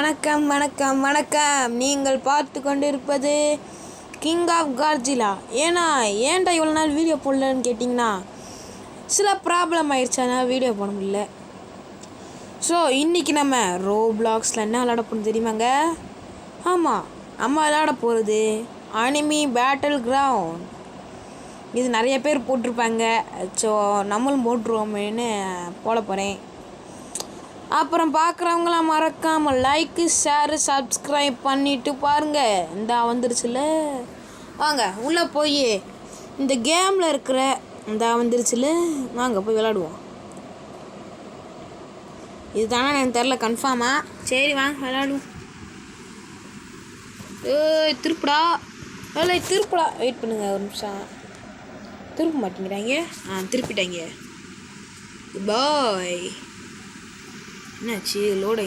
வணக்கம் வணக்கம் வணக்கம். நீங்கள் பார்த்து கொண்டிருப்பது கிங் ஆஃப் கார்ஜிலா. ஏன்டா இவ்வளோ நாள் வீடியோ போடலன்னு கேட்டிங்கன்னா சில ப்ராப்ளம் ஆயிடுச்சு, அதனால் வீடியோ போட முடியல. ஸோ இன்றைக்கி நம்ம ரோப்ளாக்ஸில் என்ன விளாட போகணும் தெரியுமாங்க? ஆமாம், நம்ம விளாட போகிறது அனிமி பேட்டில் கிரவுண்ட். இது நிறைய பேர் போட்டிருப்பாங்க, ஸோ நம்மளும் போட்டுருவோமேன்னு போட போகிறேன். அப்புறம் பார்க்குறவங்களாம் மறக்காமல் லைக்கு ஷேரு சப்ஸ்கிரைப் பண்ணிவிட்டு பாருங்கள். இந்த வந்துருச்சுல, வாங்க உள்ளே போய் இந்த கேமில் இருக்கிற இந்த வந்துருச்சுல, வாங்க போய் விளாடுவோம். இதுதானே எனக்கு தெரில கன்ஃபார்மாக. சரி வாங்க விளாடுவோம். திருப்புடா திருப்புடா. வெயிட் பண்ணுங்க ஒரு நிமிஷம். திருப்ப மாட்டேங்கிறாங்க. திருப்பிட்டாங்க. பாய். என்னாச்சு? லோடு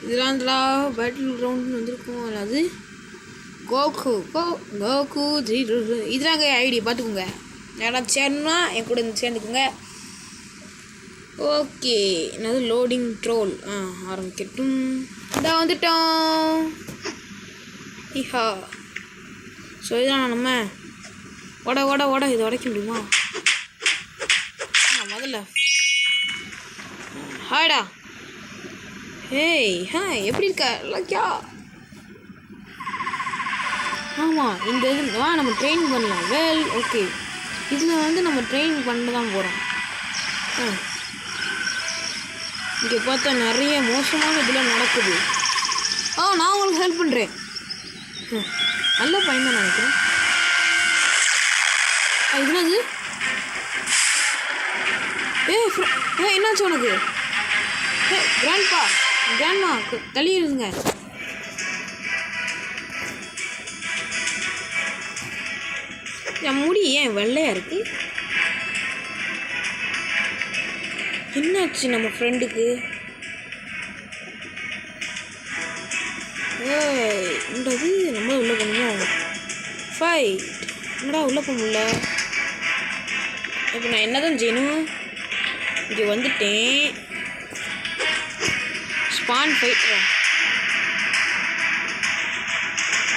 இதெல்லாம்டா பேட்டில் கிரவுண்டுன்னு வந்திருக்கும். அது கோகு இதுதாங்க ஐடி, பார்த்துக்கோங்க. யாராவது சேரணும்னா என் கூட சேர்ந்துக்குங்க. ஓகே, என்னது லோடிங் ட்ரோல். ஆரம்பிக்கட்டும். இதா வந்துட்டோம். ஹா. ஸோ இதுதான் நம்ம ஓட இது உடைக்க முடியுமா? முதல்ல ஹாய்டா. ஹாய், எப்படி இருக்க? லக்கியா. ஆமாம், இந்த இது நம்ம ட்ரெயின் பண்ணலாம். வெல் ஓகே, இதில் நம்ம ட்ரெயின் பண்ண தான் போகிறோம். இங்கே பார்த்தா நிறைய மோசமான இதெல்லாம் நடக்குது. நான் உங்களுக்கு ஹெல்ப் பண்ணுறேன். நல்ல பையன் தான் நினைக்கிறேன். இதுனாது? என்னாச்சு உனக்கு? கிராண்ட்மா தள்ளி இருங்க. என் முடி ஏன் வெள்ளையா இருக்கு? என்னாச்சு நம்ம ஃப்ரெண்டுக்கு? என்னது, நம்ம உள்ளே போகணுமோ? ஃபைட். என்னடா உள்ளே போக முடியல? இப்போ நான் என்ன தான் செய்யணும்? இங்கே வந்துட்டேன். ஸ்பான் ஃபைட்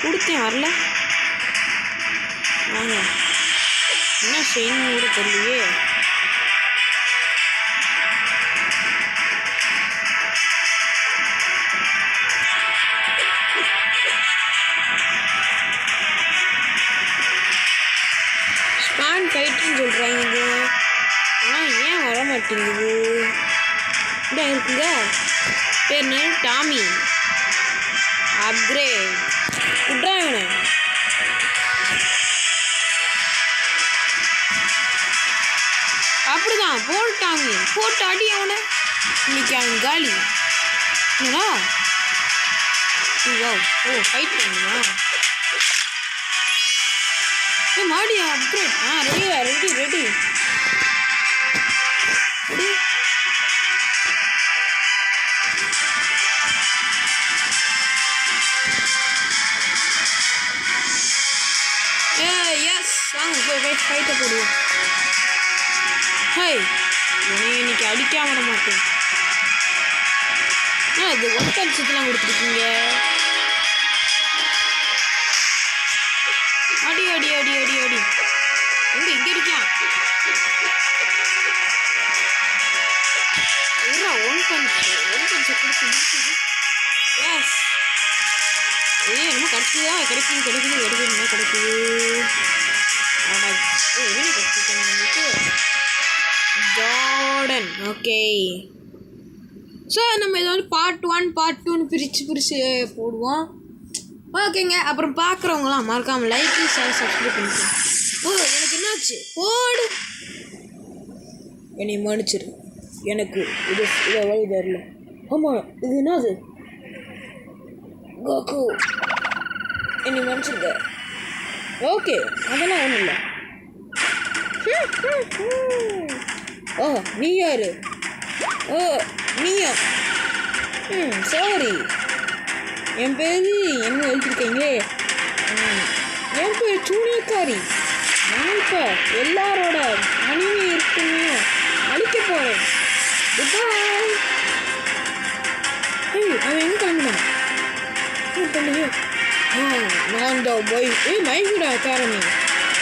கொடுத்தேன், வரல. வாங்க, என்ன செய்யணும் கூட தெரியலையே. ஸ்பான் ஃபைட்டுன்னு சொல்கிறாங்க, ஆனால் ஏன் வர மாட்டேங்குது? இதான் இருக்குங்க. பேர் என்ன? டாமி. அப்கிரேட் குட்ராவனு. அப்படிதான் போல் டாமி போட்டு அடி அவனை. இன்னைக்கு அவன் காலி. என்னடா? ஃபைட் பண்ணுமா? மாடியா அப்கிரேட். ரெடி. எஸ், வாங்க ஃபைட்டை போடுவோம். இன்னைக்கு அடிக்காம விட மாட்டேன். இது ஒட்டடிச்சதுலாம் கொடுத்துருக்கீங்க. அடி இங்கே இருக்கான். ஒன் பஞ்சு கொடுத்து முடிச்சுது. எஸ், என்னமோ கிடைக்குது. ஜார்டன். ஓகே, ஸோ நம்ம இதை பார்ட் 1 பார்ட் 2ன்னு பிரித்து போடுவோம். ஓகேங்க. அப்புறம் பார்க்குறவங்களாம் மறக்காமல் லைக்கு ஷேர் சப்ஸ்கிரைப் பண்ணிக்கலாம். எனக்கு என்னாச்சு? போடு, என்னை மன்னிச்சிரு. எனக்கு இதை வழி தரல. ஆமாம், இது என்னது? கோகு, என்னை மன்னிச்சிருக்க. ஓகே, அதெல்லாம் ஒன்றும் இல்லை. நீ யாரு? நீயா? சாரி, என் பேர் என்ன எழுதிருக்கீங்களே. என் பேர் சூனியக்காரி. நான் இப்போ எல்லாரோட அணிமை இருக்குன்னு அழிக்க போகிறேன். Goodbye. அவன் எங்கே கிளம்பினான்? பண்ணலையே. நான் தான் மைகுடா காரணி.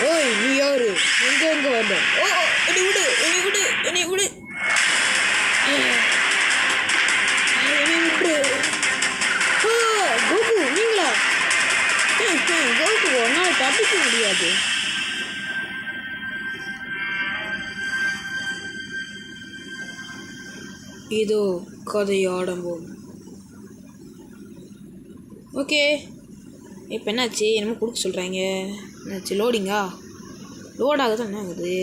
ஓய் நீ யாரு? எங்கே வந்த? ஓ என்னை விடு என்னை விடு என்னை விடு என்னை விட்டு. கோகு நீங்களா? கோகு உன்னால் தப்பிக்க முடியாது. இதோ கதையை ஆடம்போம். ஓகே இப்போ என்னாச்சு? என்னமோ கொடுக்க சொல்கிறாங்க. என்னாச்சு? லோடிங்கா? லோட் ஆகுது. என்ன ஆகுது?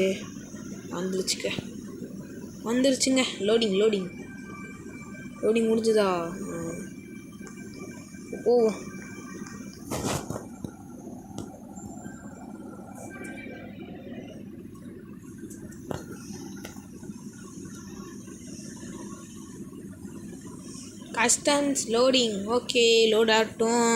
வந்துருச்சுங்க. லோடிங் முடிஞ்சுதா? போவோம். Customs loading. ஓகே லோட் ஆகட்டும்.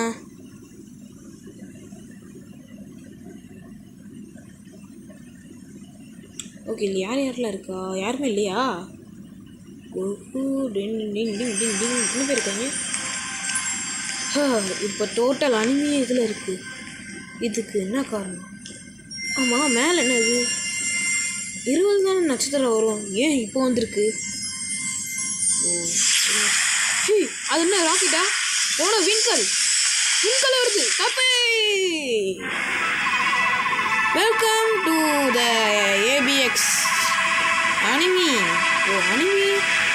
ஓகே இல்லை யாரெல்லாம் இருக்கா? யாருமே இல்லையா? என்ன பேர் இருக்காங்க? இப்போ டோட்டல் அனிமே இதில் இருக்குது. இதுக்கு என்ன காரணம்? ஆமாம் மேலே என்னது 20 தானே நட்சத்திரம் வரும். ஏன் இப்போ வந்திருக்கு? ஓ அது என்ன ராக்கெட்டா? போன விண்கல் வருது. தப்பே. வெல்கம் டு த ஏபிஎக்ஸ் அனிமி. அனிமி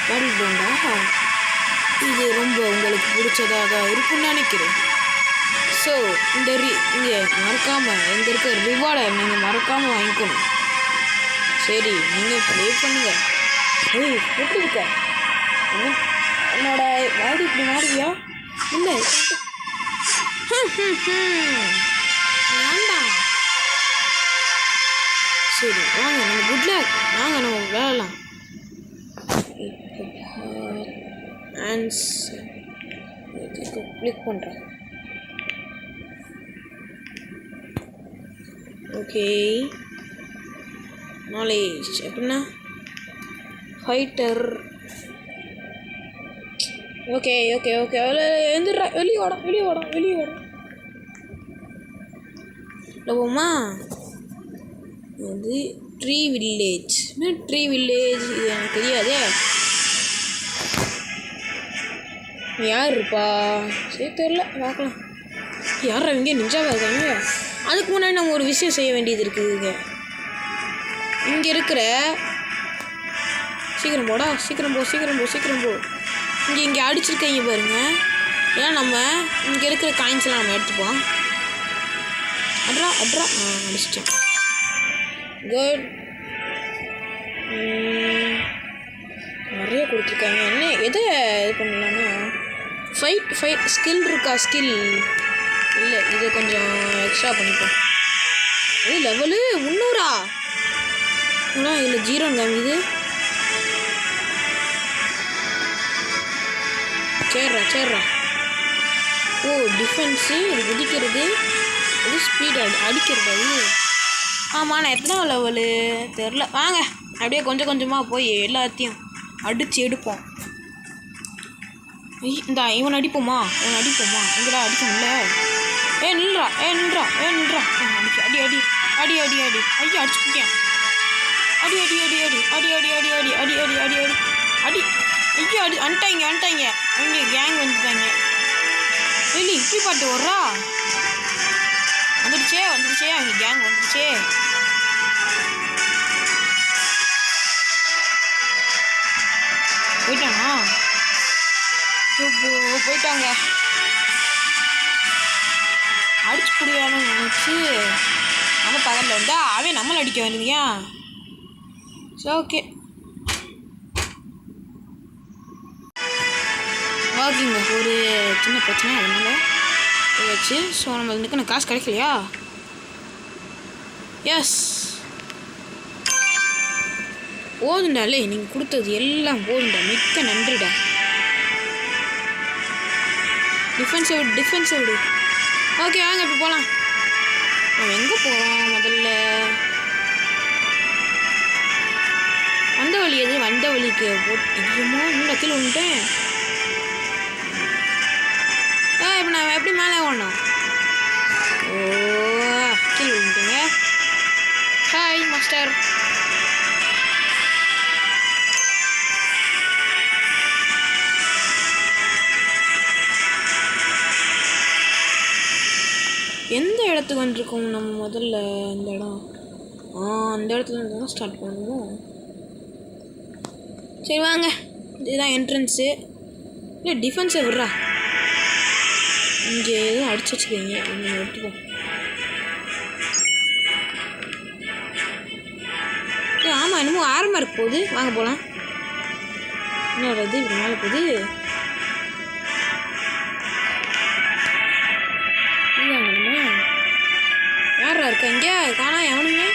பாடிட்டோண்டா. இது ரொம்ப உங்களுக்கு பிடிச்சதாக இருக்குன்னு நினைக்கிறேன். ஸோ இங்கே மறக்காமல் இங்கே இருக்க ரிவார்டை நீங்கள் மறக்காமல் வாங்கிக்கணும். சரி நீங்கள் ப்ளே பண்ணுங்கள். எப்படி இருக்க? என்னோட வாடி இப்படி மாறுவியா? இல்லை வேண்டாம். சரி வாங்க நம்ம குட் லக். வாங்க நம்ம விளையாடலாம். கிளிக் பண்ணுறேன். ஓகே நாலேஜ் எப்படின்னா ஃபைட்டர். ஓகே எழுந்துடுறா. வெளியே வாடா. போமா வந்து ட்ரீ வில்லேஜ். இது எனக்கு தெரியாதே. யார் இருப்பா? சரி தெரில, பார்க்கலாம். யாரா இங்கே நிஞ்சாவாக இருக்காங்க? அதுக்கு முன்னாடி நம்ம ஒரு விஷயம் செய்ய வேண்டியது இருக்குதுங்க. இங்கே இருக்கிற சீக்கிரம் போ. இங்கே அடிச்சிருக்கீங்க பாருங்க. ஏன்னா நம்ம இங்கே இருக்கிற காயின்ஸ்லாம் நம்ம எடுத்துப்போம். அட்ரா அடிச்சிட்டேன். குட். நிறைய கொடுத்துருக்காங்க. என்ன எதை இது பண்ணலான்னா ஃபைட் ஸ்கில் இருக்கா? ஸ்கில் இல்லை, இதை கொஞ்சம் எக்ஸ்ட்ரா பண்ணிப்போம். இது லெவலு 300 இல்லை 0 காமிக்குது. சேர்றா. ஓ டிஃபென்ஸு, இது குதிக்கிறது, இது ஸ்பீட் அடிக்கிறது. அது ஆமாம். நான் எத்தனை லெவலு தெரில. வாங்க அப்படியே கொஞ்சமாக போய் எல்லாத்தையும் அடித்து எடுப்போம். இவன் அடிப்போமா? எங்கடா அடிக்க முடியல. நில்றா. அடி ஐயோ அடிச்சு போட்டியான். அடி ஐயோ அன்ட்டாங்க. அவங்க கேங் வந்துட்டாங்க. இல்லை இப்படி பாட்டு வர்றா. வந்துடுச்சே அவங்க கேங் வந்துடுச்சே. போயிட்டாங்க. அடிச்சு புடியானு நினச்சி நம்ம பக்கத்தில் வந்தா அவன் நம்மளை அடிக்க வேண்டியா? சரி ஓகேங்க. ஒரு சின்ன பிரச்சனை அதனால் வச்சு. ஸோ நம்ம அதுக்கு எனக்கு காசு கிடைக்கலையா? எஸ் போதுண்டாலே, நீங்கள் கொடுத்தது எல்லாம் போதுண்டா. மிக்க நன்றிடா. டிஃபென்ஸை விடு. ஓகே வாங்க இப்போ போகலாம். நம்ம எங்கே போகிறோம்? முதல்ல வந்த வழி எது? வந்த வழிக்கு போட்டு இன்னும் கீழே வந்துட்டேன். நம்ம எப்படி மேலே ஓடணும்? ஓ கீழே விழுந்துட்டீங்க. Hi master. எந்த இடத்துக்கு வந்துருக்கோம் நம்ம முதல்ல? இந்த இடம் அந்த இடத்துல இருந்து தான் ஸ்டார்ட் பண்ணுவோம். சரி வாங்க, இதுதான் என்ட்ரன்ஸு. இல்லை டிஃபென்ஸை விட்றா, இங்கே எதுவும் அடிச்சு வச்சுக்கோங்க. நம்ம எடுத்துப்போம். ஆமாம், என்னமோ ஆரம்பம் இருக்கு போகுது. வாங்க போகலாம். என்ன வருது இப்படி மேலே போகுது? யாரா இருக்கா இங்கே? காணா எவனுமே.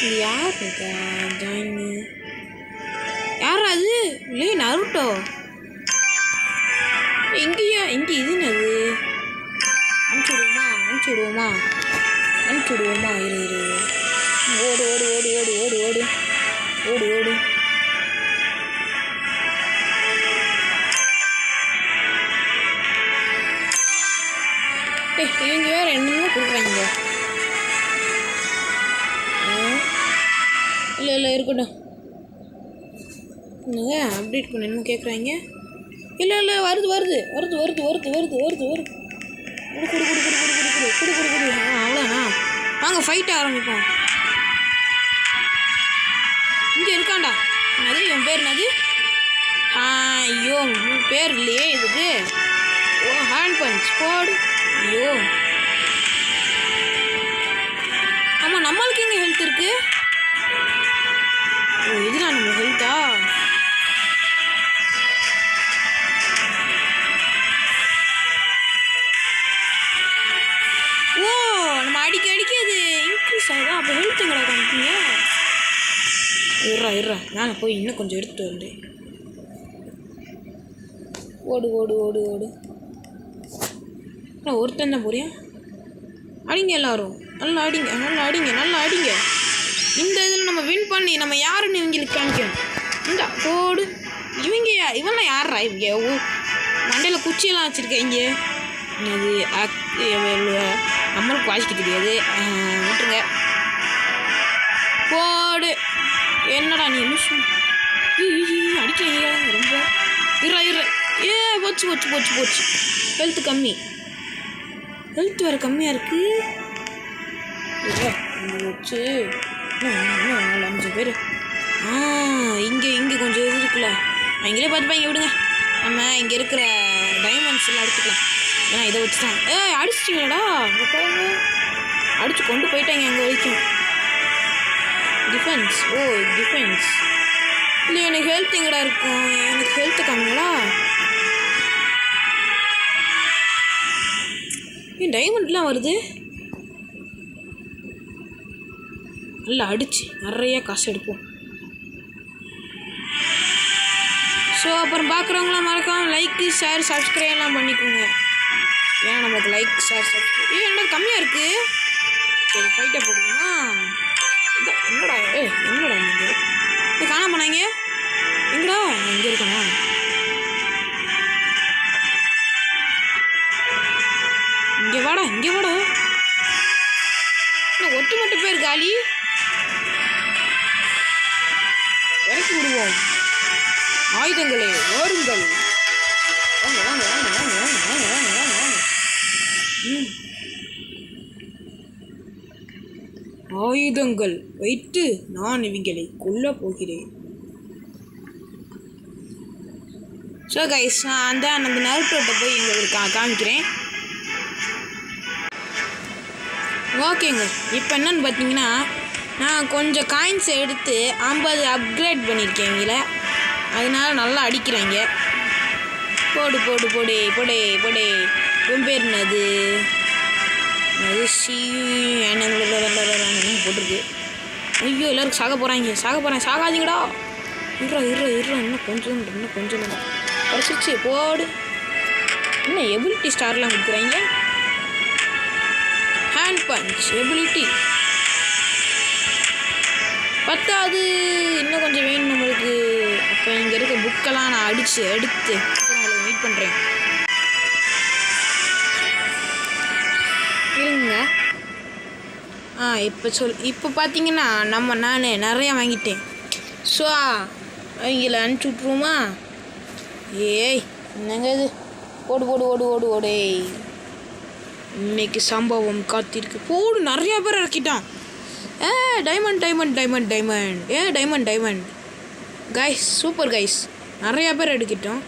இது யார் இருக்கா? ஜாயின் யாரா அது? இல்லை நருட்டோ. எங்கேயா இங்கே இதுன்னு அது அனுப்பிச்சுடுவோமா? இரு ஓடு ஓடு ஓடு ஓடு ஓடு ஓடு ஓடு ஓடு. இவங்க வேறு என்னமோ கொடுக்குறாங்க. இல்லை இருக்கட்டும். என்னங்க அப்டேட் பண்ண என்னமோ கேட்குறாங்க. இல்லை வருது. குடு. அவ்வளோண்ணா, வாங்க ஃபைட் ஆரம்பிப்போம். இங்கே இருக்காண்டா. என்னது இவன் பேர்? என்னது? ஐயோ பேர் இல்லையே இதுக்கு. ஓ ஹேண்ட் பஞ்ச் போடு. ஐயோ ஆமாம், நம்மளுக்கு எங்கே ஹெல்த் இருக்கு? ஓ இதுதான் நம்ம ஹெல்த்தா? ஓ நம்ம அடிக்க அது இன்க்ரீஸ் ஆகுதா? அப்போ ஹெல்த் எங்கடா காமிப்பீங்க? இருறா நான் போய் இன்னும் கொஞ்சம் எடுத்துட்டு வந்தேன். ஓடு. ஒருத்தன் தான் போறியா? அடிங்க எல்லாரும், நல்லா அடிங்க. இந்த இதில் நம்ம வின் பண்ணி நம்ம யாருன்னு இவங்களுக்கு காமிக்கணும். இந்த போடு. இவன்லாம் யாரா? இவங்க மண்டையில் குச்சியெல்லாம் வச்சுருக்கீங்க. அது நம்மளுக்கு வாசிக்க தெரியாது, விட்டுருங்க. போடு. என்னடா நீ லூசு? அடிக்கிறீங்க ரொம்ப. இரு போச்சு. ஹெல்த் கம்மி. ஹெல்த் வேறு கம்மியாக இருக்குது. வச்சு இன்னும் 5 பேர். இங்கே கொஞ்சம் இது இருக்குல்ல, அவங்களே பார்த்துப்பாங்க. விடுங்க, நம்ம இங்கே இருக்கிற டைமண்ட்ஸ் எல்லாம் எடுத்துக்கலாம். ஏன்னா இதை வச்சு தான். அடிச்சிட்டிங்களா? பாருங்க, அடித்து கொண்டு போயிட்டாங்க அங்கே வரைக்கும். டிஃபென்ஸ். இல்லை எனக்கு ஹெல்த் எங்கடா இருக்கும்? எனக்கு ஹெல்த்து கம்மிங்களா? டைமண்ட்லாம் வருது. நல்லா அடிச்சு நிறைய காசு எடுப்போம். ஸோ அப்புறம் பார்க்குறவங்களாம் மறக்காம லைக்கு ஷேர் சப்ஸ்கிரைப்லாம் பண்ணிக்கோங்க. ஏன்னா நமக்கு லைக் ஷேர் சப்ஸ்கிரைப் என்னடா கம்மியாக இருக்குது. சரி ஃபைட்டை போடுவோமா? என்னடா நீங்கள் இது காணாம போனாங்க? எங்கடா இங்கே இருக்கா? இங்கே வாடா. ஒட்டுமொத்த பேர் காலி. இறக்கி விடுவோம். ஆயுதங்களே வாருங்கள். வாங்க. ஆயுதங்கள் வைத்து நான் இவங்களை கொல்ல போகிறேன். ஸோ கைஸ், நான் அந்த நருட்டோட்ட போய் எங்களுக்கு காமிக்கிறேன். ஓகேங்க, இப்போ என்னன்னு பார்த்தீங்கன்னா, நான் கொஞ்சம் காயின்ஸை எடுத்து 50 அப்கிரேட் பண்ணியிருக்கேன் இவங்கள. அதனால நல்லா அடிக்கிறாங்க. போடு உன் பேர் என்னது? போட்டிருக்கு. ஐயோ எல்லோரும் சாக போகிறாங்க. சாகாதீங்கடா. இரு இன்னும் கொஞ்சம் குறைச்சிருச்சு. போடு. இன்னும் எபிலிட்டி ஸ்டார்லாம் கொடுக்குறாங்க. ஹேண்ட் பஞ்ச் எபிலிட்டி 10வது. இன்னும் கொஞ்சம் வேணும் நம்மளுக்கு. அப்போ இங்கே இருக்க புக்கெல்லாம் நான் எடுத்து அப்புறம் வெயிட் பண்ணுறேன். இருங்க. இப்போ பார்த்தீங்கன்னா நான் நிறையா வாங்கிட்டேன். ஸோ அவங்கள அனுப்பிச்சி விட்ருவோமா? ஏய் என்னங்க இது? ஓடு. இன்னைக்கு சம்பவம் காத்திருக்கு. போடு, நிறையா பேர் இறக்கிட்டான். Diamond guys, super guys. நிறையா பேர் எடுக்கிட்டோம்.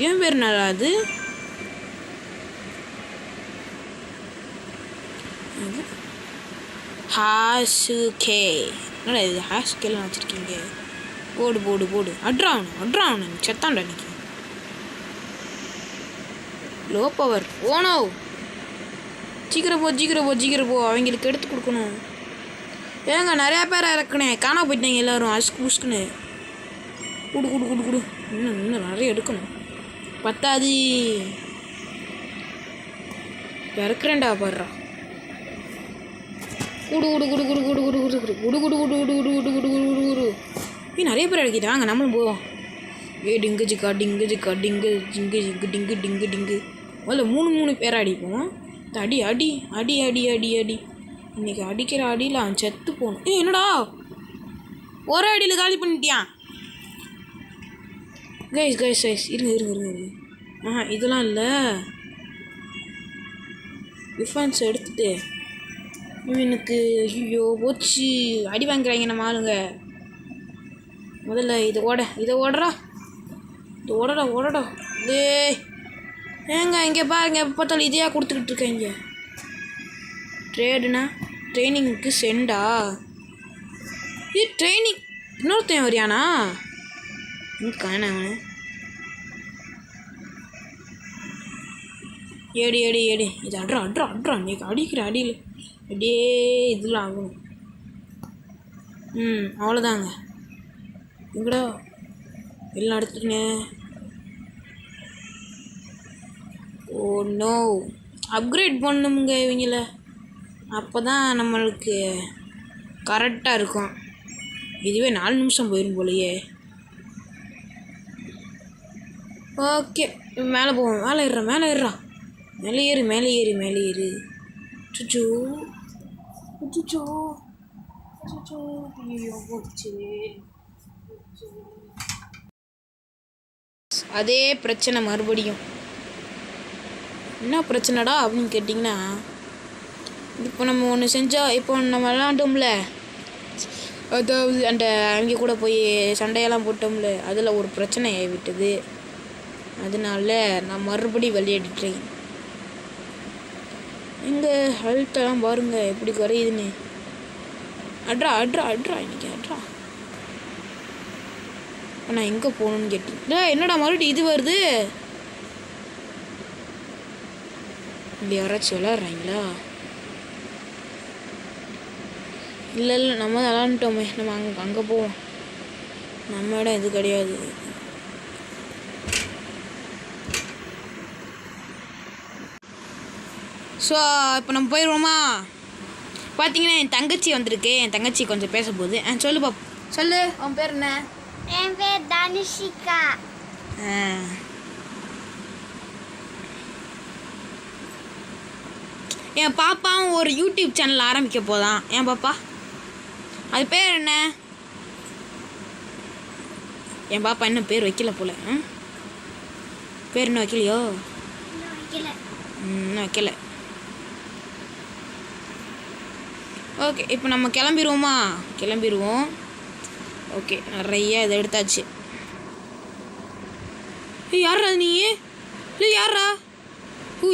ஏன் பேர் நல்லா அது? ஹாசுகே. என்னடா இது ஹாசுகேலாம் வச்சுருக்கீங்க? போடு. அட்ராவன் செத்தாண்டா இன்னைக்கு. Low power. ஓனோ, சீக்கிரம் போ. அவங்களுக்கு எடுத்து கொடுக்கணும். ஏங்க நிறையா பேரை இறக்குனேன், காணா போயிட்டாங்க எல்லோரும். புஷ்குன்னு குடு. இன்னும் நிறைய எடுக்கணும். பத்தாது, இறக்குறேன்டா பாடுறா. குடு. நிறைய பேர் இறக்கிட்டாங்க, நம்மளும் போவோம். டிங்கு முதல்ல 3 பேரை அடிப்போம். அடி. இன்னைக்கு அடிக்கிற அடியில் அவன் செத்து போகணும். என்னடா ஒரே அடியில் காலி பண்ணிட்டியான்? கைஸ் இருங்க. இதெல்லாம் இல்லை. டிஃபென்ஸ் எடுத்துட்டு இவனுக்கு ஐயோ போச்சு, அடி வாங்குறாங்க நம்ம ஆளுங்க. முதல்ல இதை ஓடுறா. ஏய் ஏங்க இங்கே பாருங்க, எப்போ பார்த்தாலும் இதையா கொடுத்துக்கிட்டு இருக்கேங்க. ட்ரைனிங்க்கு செண்டா? இது ட்ரைனிங் இன்னொருத்தன் வரியானா? காண அவனு. ஏடி இது அட்ரா நீ அடிக்கிற அடியில் அப்படியே இதெல்லாம் ஆகணும். அவ்வளோதாங்க. எங்கடா எல்லாம் எடுத்துட்டுங்க. ஓ நோ, அப்கிரேட் பண்ணணுமுங்க இவங்கள. அப்போ தான் நம்மளுக்கு கரெக்டாக இருக்கும். இதுவே 4 நிமிஷம் போயிடும் போலையே. ஓகே, மேலே போவோம். மேலே ஏறுறா. மேலே ஏறு. சுச்சோ ஐயோ போச்சு. அதே பிரச்சனை மறுபடியும். என்ன பிரச்சனைடா அப்படின்னு கேட்டிங்கன்னா, இப்போ நம்ம ஒன்று செஞ்சால், இப்போ நம்ம விளாண்டோம்ல, அதாவது அந்த அவங்க கூட போய் சண்டையெல்லாம் போட்டோம்ல, அதில் ஒரு பிரச்சனை ஆகிவிட்டது. அதனால நான் மறுபடியும் விளையாடிட்டேன். எங்கள் ஹெல்த்தெல்லாம் பாருங்கள் எப்படி குறையுதுன்னு. அட்ரா இன்னைக்கு அட்ரா. நான் எங்கே போகணுன்னு கேட்டேன். என்னடா மறுபடியும் இது வருது? இப்படி யாராச்சும் விளாட்றாங்களா? இல்லை நம்ம விளாண்டுட்டோமே. நம்ம அங்கே போவோம். நம்ம இடம் இது கிடையாது. ஸோ இப்போ நம்ம போயிடுவோமா? பார்த்தீங்கன்னா என் தங்கச்சி வந்திருக்கு. என் தங்கச்சி கொஞ்சம் பேச போகுது. சொல்லு பாப்பா. சொல்லு, உன் பேர் என்ன? என் பேர் தனுஷிகா. என் பாப்பாவும் ஒரு யூடியூப் சேனல் ஆரம்பிக்க போதான். என் பாப்பா அது பேர் என்ன? என் பாப்பா இன்னும் பேர் வைக்கல போல. பேர் இன்னும் வைக்கலையோ? இன்னும் வைக்கல. ஓகே, இப்போ நம்ம கிளம்பிடுவோம். ஓகே, நிறைய இதை எடுத்தாச்சு. யாரா நீ? இல்லை யாரா? Who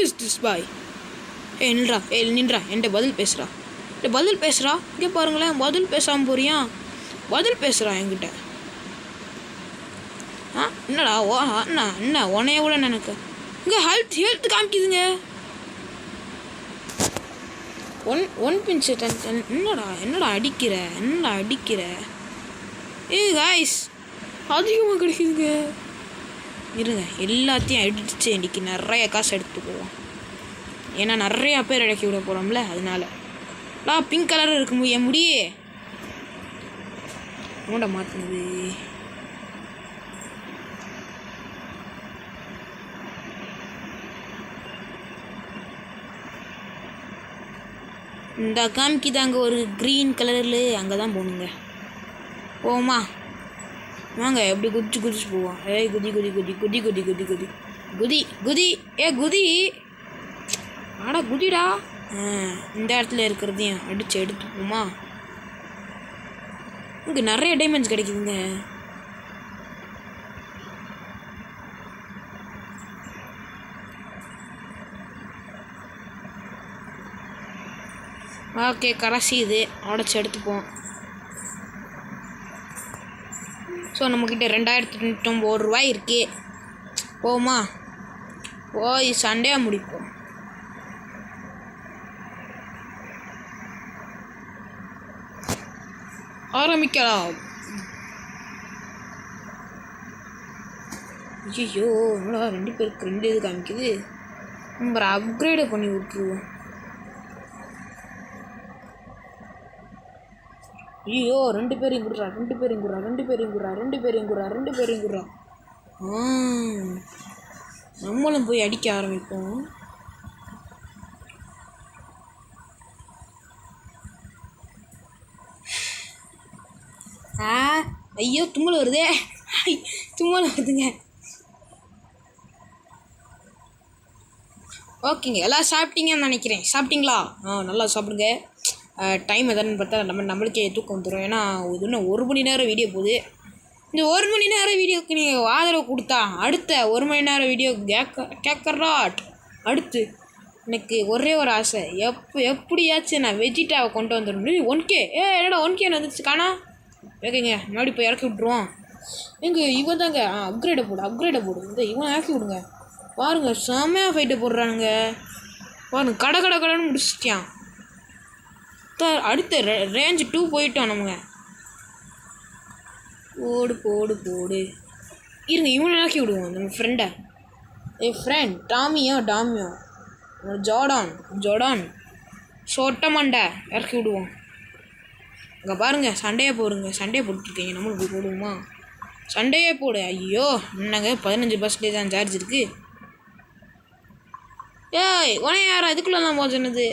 is this boy? நின்றா என்கிட்ட பதில் பேசுகிறா. இங்கே பாருங்களேன், பதில் பேசாமல் போறியா? பதில் பேசுகிறா என்கிட்ட. என்னடா என்ன உனைய விட எனக்கு இங்கே ஹெல்த் காமிக்குதுங்க. One pin set. என்னடா அடிக்கிற? காய்ஸ் அதிகமாக கிடைக்குதுங்க. இருங்க, எல்லாத்தையும் அடிச்சு இன்னைக்கு நிறைய காசு எடுத்துட்டு போவோம். ஏன்னா நிறையா பேர் இறக்கி விட போகிறோம்ல, அதனால. பிங்க் கலர் இருக்கு என் முடியே. மூட மாட்டினது. இந்த காமிக்குதாங்க ஒரு க்ரீன் கலரில், அங்கே தான் போகணுங்க. போமா வாங்க, எப்படி குதிச்சு போவோம். ஏய் குதி குதி குதி குதி குதி குதி குதி குதி குதி குதி. ஆனால் குதிடா. இந்த இடத்துல இருக்கிறதையும் அடித்து எடுத்துப்போமா. இங்கே நிறைய டைமண்ட்ஸ் கிடைக்குதுங்க. ஓகே, கடைசி இது உடச்சி எடுத்துப்போம். ஸோ நம்மக்கிட்ட 2091 ரூபாய் இருக்கு. போமா, போய் சண்டையாக முடிப்போம். ஆரம்பிக்கலாம். ஐயோ, என்னடா 2 பேருக்கு 2 இது காமிக்குது. நம்ம அப்கிரேடை பண்ணி விட்டுருவோம். ஐயோ, 2 பேரையும் குடுறா, 2 பேரையும் குடுறா, 2 பேரையும் குடுறா, 2 பேரையும் குடுறா, 2 பேரையும் குடுறா. நம்மளும் போய் அடிக்க ஆரம்பிப்போம். ஐயோ, தும்மல் வருதே. தும்மல் வருதுங்க. ஓகேங்க, எல்லாம் சாப்பிட்டீங்கன்னு நினைக்கிறேன். சாப்பிட்டீங்களா? நல்லா சாப்பிடுங்க. டைம் எதான்னு பார்த்தா நம்மளுக்கே தூக்கம் வந்துடும். ஏன்னா இது இன்னும் 1 மணி நேரம் வீடியோ போகுது. இந்த 1 மணி நேரம் வீடியோவுக்கு நீங்கள் ஆதரவு கொடுத்தா அடுத்த 1 மணி நேரம் வீடியோ கேட்கறாட். அடுத்து எனக்கு ஒரே ஒரு ஆசை, எப்படியாச்சும் நான் வெஜிட்டாவை கொண்டு வந்துடணும். 1K என்னடா 1K வந்துச்சு காணா. ஓகேங்க, முன்னாடி போய் இறக்கி விட்ருவோம். இவன் தாங்க அப்கிரேடை போடு. இந்த இவன் இறக்கி விடுங்க. பாருங்கள், செம்மையாக ஃபைட்டை போடுறானுங்க. பாருங்க, கடைன்னு முடிச்சிட்டான். அடுத்த ரேஞ்சு 2 போயிட்டோம் நம்ம. போடு. இருங்க, இவனை இறக்கி விடுவோம் நம்ம ஃப்ரெண்டை. ஃப்ரெண்ட் டாமியோ ஜோடான் சொட்ட மண்டை இறக்கி விடுவோம். இங்கே பாருங்கள், சண்டையை போட்டுருக்கீங்க. நம்மளும் போய் போடுவோமா? சண்டையே போடு. ஐயோ, என்னங்க 15% தான் சார்ஜ் இருக்குது. ஏய், உனே யார் அதுக்குள்ளெல்லாம் போக சொன்னது?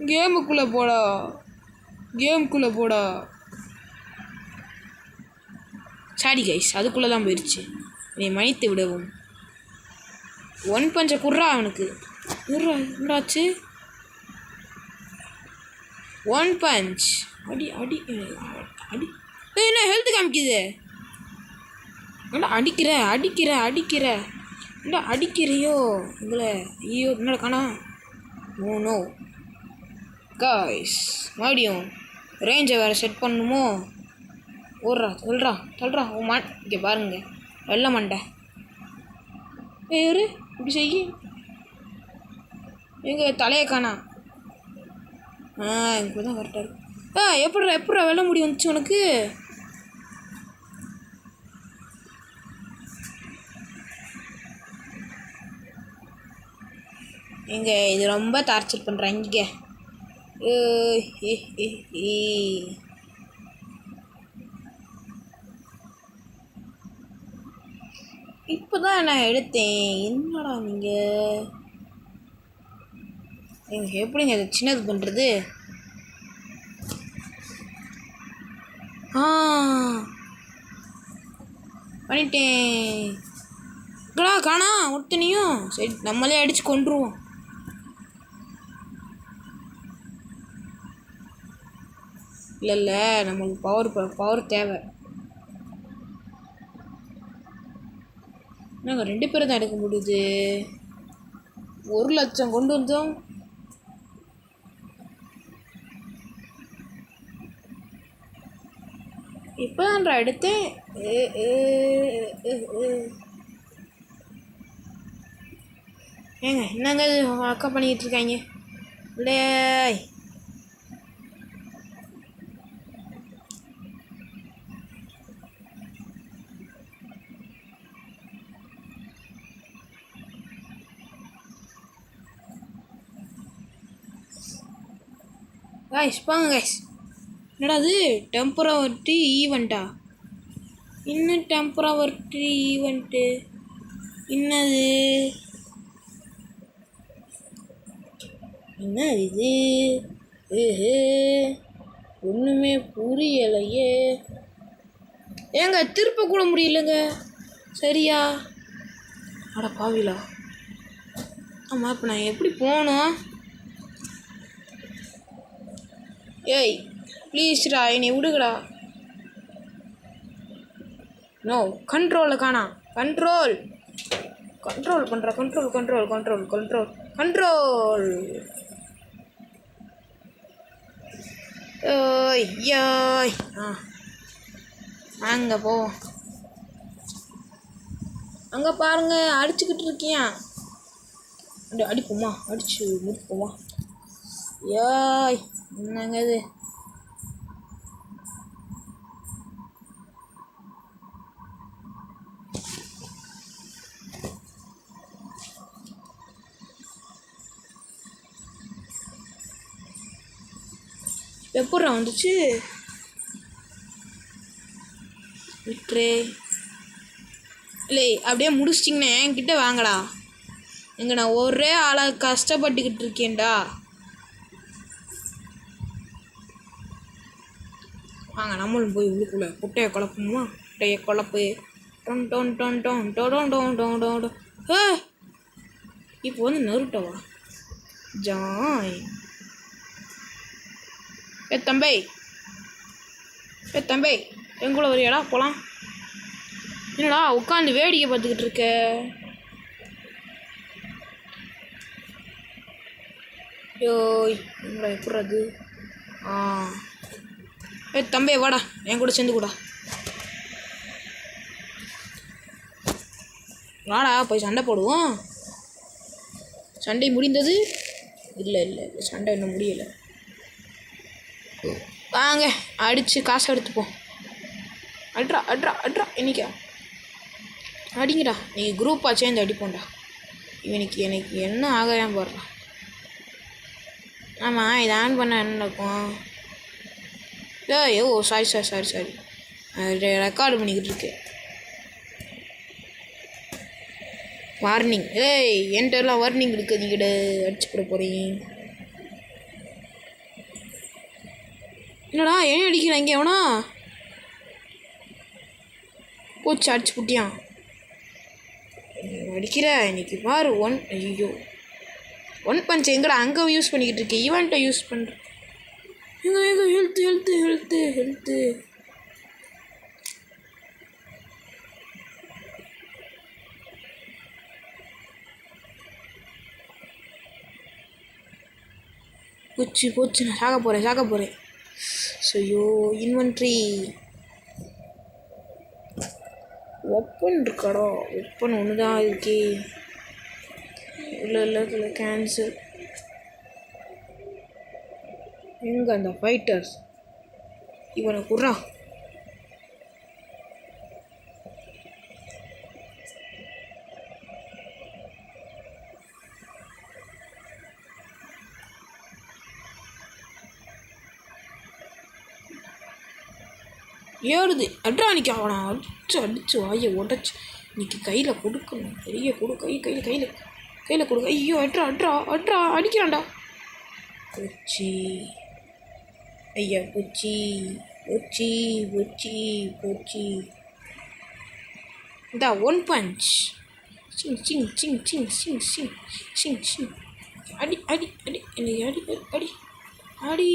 கேமுக்குள்ளே போடா. சாரி கைஸ், அதுக்குள்ளே தான் போயிடுச்சு. நீ மன்னித்து விடவும். 1 பஞ்ச குர்ரா அவனுக்கு. என்னடாச்சு? 1 பஞ்ச். அடி. என்ன ஹெல்த் காமிக்குது? என்னடா அடிக்கிற. என்னடா அடிக்கிறையோ உங்களை? ஐயோ, என்னடா காணா. நோ காய்ஸ், மறுபடியும் ரேஞ்சை வேறு செட் பண்ணணுமோ? சொல்றா இங்கே பாருங்க, வெள்ள மண்டை. இப்படி செய்ய எங்கள் தலையை காணா. இப்போ தான் கரெக்டாக இருக்கு. எப்படா வெள்ள முடி வந்துச்சு உனக்கு? இது ரொம்ப டார்ச்சர் பண்ணுறாங்க. இப்போதான் நான் எடுத்தேன். என்னடா நீங்கள் எப்படிங்க அதை சின்னது பண்ணுறது? பண்ணிட்டேன். காணா ஒருத்தனையும். சரி, நம்மளே அடித்து கொண்டுருவோம். இல்லை நம்மளுக்கு பவர் தேவை. நாங்கள் 2 பேரும் தான் எடுக்க முடியுது. 1 லட்சம் கொண்டு வந்தோம். இப்போ தான்டா எடுத்தேன். என்னங்க அக்கா பண்ணிக்கிட்டு இருக்காங்க? இல்லையே, வாங்க கைஸ். என்னடா அது டெம்பரவரி ஈவெண்ட்டா? இன்னும் டெம்பரவரி ஈவெண்ட்டு என்னது? என்ன இது? ஏஹே, ஒன்றுமே புரியலையே. ஏங்க திருப்ப கூட முடியலங்க. சரியா? அட பாவிலா. ஆமாம், இப்போ நான் எப்படி போகணும்? ஏய் ப்ளீஸ்டா, என்னை விடுங்கடா. நோ, கண்ட்ரோலில் காணா. கண்ட்ரோல் பண்ணுற. கண்ட்ரோல். ஓய் யோய். அங்கே போ. அங்கே பாருங்க, அடிச்சுக்கிட்டு இருக்கியா? அடிப்போமா? அடிச்சு முடிப்போமா? யாய், என்னங்க இது? எப்பட்றா வந்துச்சு? விட்ரே. இல்லை, அப்படியே முடிச்சிட்டிங்கண்ணே, என்கிட்ட வாங்கடா. எங்க நான் ஒரே ஆளாக கஷ்டப்பட்டுக்கிட்டு இருக்கேன்டா. வாங்க, நம்மளும் போய் உள்ளுக்குள்ள குட்டையை குழப்பணுமா? குட்டையை குழப்பு. டொன் டொன் டொன் டொன் டொன் டொன் டொன் டொன் டொன். இப்போ வந்து நருட்டவா ஜாய். தம்பி எங்கூட வரியாடா? போகலாம். என்னடா உட்காந்து வேடிக்கை பார்த்துக்கிட்டு இருக்க? யோய், என்னடா எப்பட்றது? தம்பி வாடா, என் கூட சேர்ந்து கூடா. வாடா, போய் சண்டை போடுவோம். சண்டை முடிந்தது? இல்லை, சண்டை இன்னும் முடியலை. வாங்க, அடித்து காசு எடுத்துப்போம். அட்ரா இன்னைக்கா அடிங்கடா. நீங்கள் குரூப்பாக சேர்ந்து அடிப்போம்டா. எனக்கு என்ன ஆகையான் போடுறான். ஆமாம், இதை ஆன் பண்ண என்ன நடக்கும்? ஐயோ, சாரி. ரெக்கார்டு பண்ணிக்கிட்டு இருக்கு. வார்னிங். என்கிட்டலாம் வார்னிங் இருக்குது. நீங்கிட்ட அடிச்சு போட போகிறீங்க. என்னடா ஏன் அடிக்கிறேன்? இங்கே எவனா போச்சு, அடிச்சு புட்டியான். அடிக்கிற இன்னைக்கு பாரு. ஐயோ, 1 பஞ்ச் எங்கடா அங்கே யூஸ் பண்ணிக்கிட்டு இருக்கேன். ஈவெண்ட்டை யூஸ் பண்ணுறேன். எங்க ஹெல்த்து. போச்சு. நான் சாக போகிறேன். ஐயோ, இன்வென்ட்ரி. வெப்பன் இருக்காடா? வெப்பன் ஒன்று தான் இருக்கே. இல்லை கேன்சல். எங்கே அந்த ஃபைட்டர்ஸ்? இவனை குர்றா. ஏறுது. அட்ரா அன்னைக்கு அவனை அடிச்சு வாயை உடச்சி இன்னைக்கு கையில் கொடுக்கணும். பெரிய கொடு. கையில் கொடுக்க. ஐயோ, அட்ரா அடிக்கிறான்டா. போச்சு. ஐயா, போச்சு. இந்த 1 பஞ்ச். சிங். அடி என்னை அடி.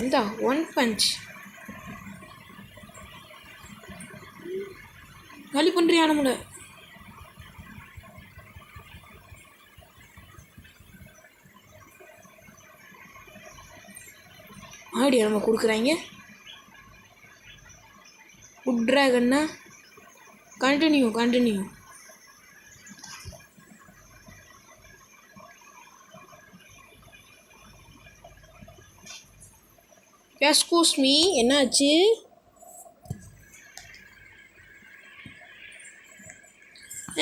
இந்த 1 பஞ்ச். காலி பண்ணுறியா நம்மளை? ஆடியா நம்ம கொடுக்குறாங்க. ஃபுட் ட்ராகன்னா கண்டினியூ. எஸ்கூஸ் மீ, என்னாச்சு?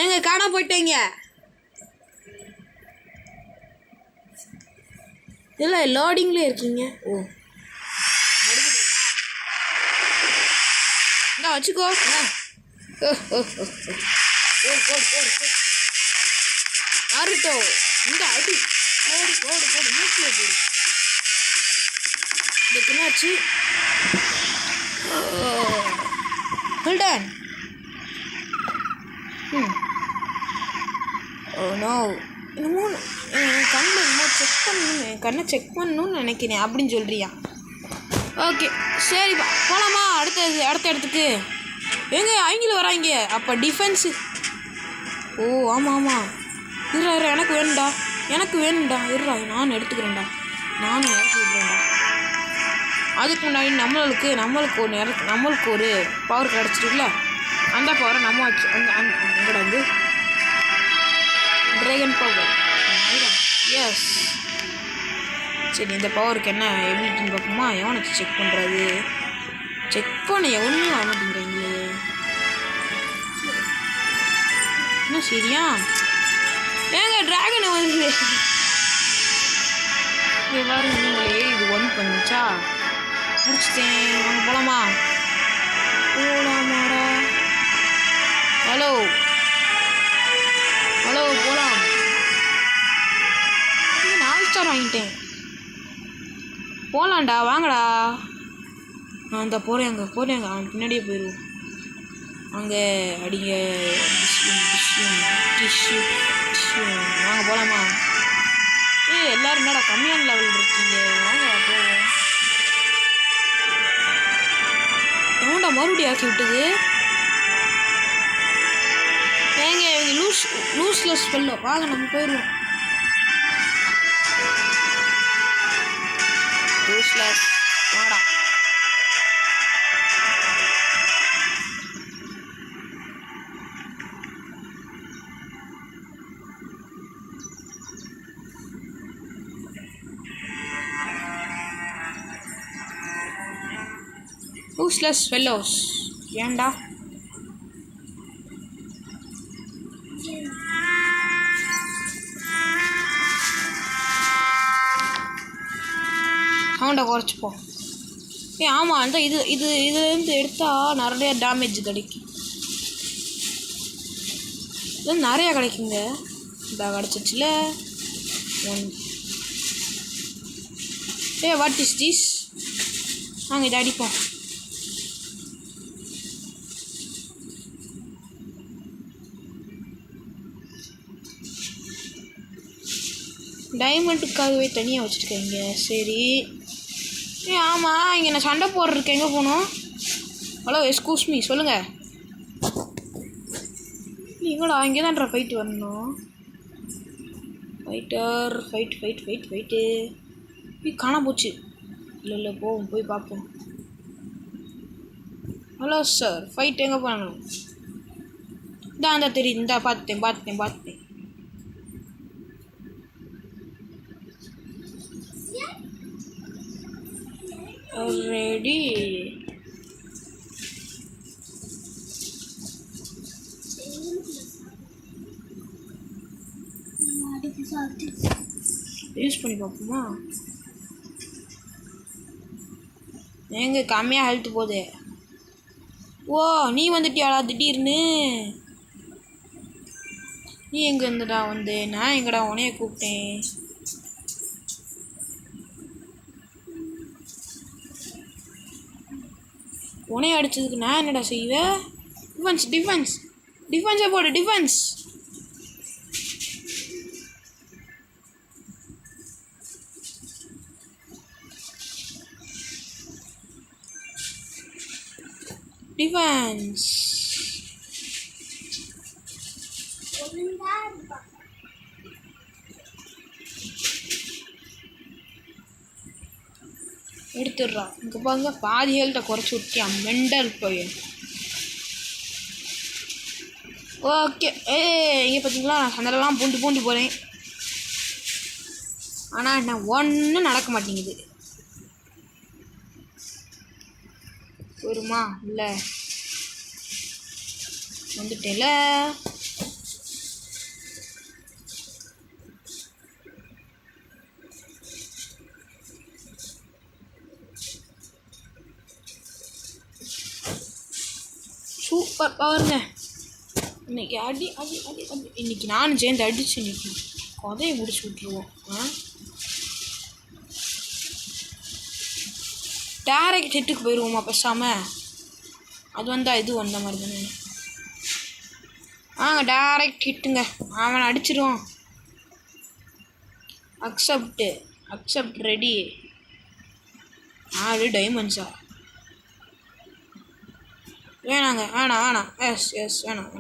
எங்க காணா போயிட்டீங்க? இல்லை, லோடிங்லேயே இருக்கீங்க. ஓ, இந்தா வச்சுக்கோ. நாருட்டோ, இந்த அடி போடு மூக்கில் போடு. இதுக்கு என்னாச்சு? ஹில்டன். ஓ நோ, என்னமோ என் கண்ணில் என்னமோ செக் பண்ணணும், என் கண்ணை செக் பண்ணணும்னு நினைக்கிறேன் அப்படின்னு சொல்கிறியா? ஓகே சரிப்பா, போகலாமா அடுத்த இடத்துக்கு? எங்க அவங்களும் வராங்க. அப்போ டிஃபென்ஸு. ஓ ஆமாம் இருடா, எனக்கு வேணும்டா இருடா, நானும் எடுத்துக்கிறேன்டா, நானும் இறக்கி விடுறேன்டா. அதுக்கு முன்னாடி நம்மளுக்கு ஒரு பவர் கிடச்சிருக்குல்ல, அந்த பவரை நம்ம வச்சு அங்கடா வந்து ட்ராகன் பவர். எஸ் சரி, இந்த பவருக்கு என்ன எபிலிட்டின்னு பார்ப்போமா? எவனை செக் பண்ணுறது? செக் பண்ண எவனுமே வர மாட்டேங்கிறீங்களே, என்ன சரியா? ஏங்க ட்ராகன் வந்து பாருங்க நீங்களே, இது ஒன் பண்ணிச்சா முடிச்சிட்டேன். வாங்க போகலாமா? ஹலோ போகலாம். 4 ஸ்டார் வாங்கிட்டேன். போகலான்டா, வாங்கடா. நான் இந்த போகிறேன் அவன் பின்னாடியே போயிடுவோம். அங்கே அடிங்க டிஷ்யூ. வாங்க போகலாமா? எல்லோரும் என்னடா கம்மியான லெவல் இருக்கீங்க? வாங்க போவோம். எவன்டா மறுபடியும் ஆக்கி விட்டது? ஏங்க இவங்க லூஸ்லெஸ் ஃபெல்லோ. வாங்க நம்ம போயிடுவோம். லூஸ்லெஸ் வாடா. Useless fellows. ஏண்டா சவுண்டை குறைச்சிப்போம். ஆமாம், அந்த இதுலேருந்து எடுத்தால் நிறைய டேமேஜ் கிடைக்கும். இது நிறையா கிடைக்குங்க. இந்த கிடச்சிச்சுல வாட் இஸ் திஸ்? நாங்கள் இதை அடிப்போம். டைமண்டுக்காகவே தனியாக வச்சுருக்கீங்க. சரி ஆமாம், இங்கே நான் சண்டை போடுறதுக்கு எங்கே போகணும்? ஹலோ எஸ்கூஸ் மீ, சொல்லுங்கள். நீங்களா இங்கே தான்டா ஃபைட்டு வரணும். ஃபைட்டு காண போச்சு. இல்லை போய் பார்ப்போம். ஹலோ சார், ஃபைட் எங்கே பண்ணணும்? இந்த தெரியுது, இந்த பார்த்தேன். ரெடி. யூஸ் பண்ணி பார்ப்போமா? எங்க கம்மியாக ஹெல்த் போகுது. ஓ நீ வந்துட்டியாடா திடீர்னு? நீ எங்கே இருந்துடா வந்து? நான் எங்கடா உனைய கூப்பிட்டேன். உனைய அடிச்சதுக்கு நான் என்னடா செய்வேன்? டிஃபென்ஸை போடு. டிஃபென்ஸ் எடுத்துடுறா. இங்கே பாருங்க, பாதி ஹெல்த்தை குறைச்சி விட்டியா மெண்டல் பையன். ஓகே இங்கே பார்த்தீங்களா, நான் சண்டெல்லாம் பூண்டி போகிறேன். ஆனால் என்ன ஒன்றும் நடக்க மாட்டேங்குது. வருமா? இல்லை வந்துட்டேல. சூப்பர் பவருங்க. இன்னைக்கு அடி இன்னைக்கு நானும் சேர்ந்து அடிச்சு இன்னைக்கு கதையை முடிச்சு விட்ருவோம். டேரக்ட் ஹிட்டுக்கு போயிடுவோமா பேசாமல்? அது வந்தால் இது வந்த மாதிரி தானே. டேரக்ட் ஹிட்டுங்க. அவனை அடிச்சிடுவான். Accept ready. 4 டைமண்ட்ஸா? வேணாம். எஸ் வேணாம்.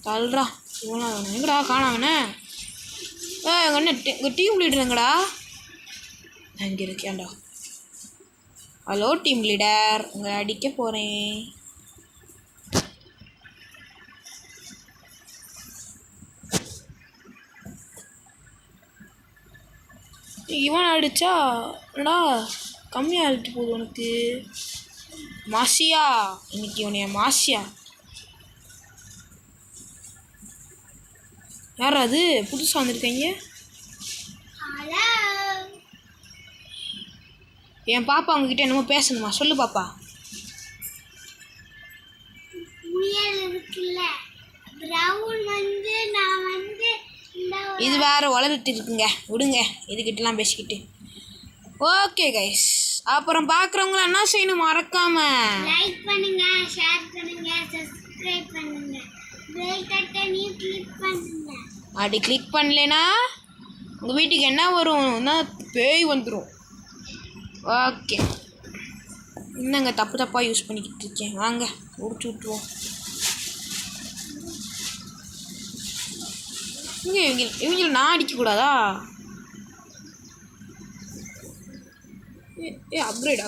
தள்ளுறா இவ்வளோ வேணும். எங்கடா காணாங்கண்ணே? எங்கள் டீம் லீடர் எங்கடா? இங்கே இருக்கேன்டா. ஹலோ டீம் லீடர், உங்களை அடிக்க போகிறேன். இவன் அடித்தா என்னடா கம்மியாக அழிட்டு போகுது உனக்கு. மாசியா இன்னைக்கு உனைய மாசியா? யார் அது புதுசாக வந்திருக்கீங்க? என் பாப்பா அவங்ககிட்ட என்னமோ பேசணுமா? சொல்லு பாப்பா. இது வேற வளர்ந்துட்டு இருக்குங்க, விடுங்க இதுக்கிட்டலாம் பேசிக்கிட்டு. ஓகே கைஸ், அப்புறம் பார்க்குறவங்கள என்ன செய்யணும் மறக்காம லைக் பண்ணுங்க, ஷேர் பண்ணுங்க, சப்ஸ்கிரைப் பண்ணுங்க, பெல் பட்டனையும் கிளிக் பண்ணுங்க. அப்படி கிளிக் பண்ணலனா உங்கள் வீட்டுக்கு என்ன வரும்னா பேய் வந்துடும். ஓகே, இன்னங்க தப்பாக யூஸ் பண்ணிக்கிட்டு இருக்கேன். வாங்க முடிச்சு விட்ருவோம். இவங்களை நான் அடிக்கக்கூடாதா? அப்கிரேட்.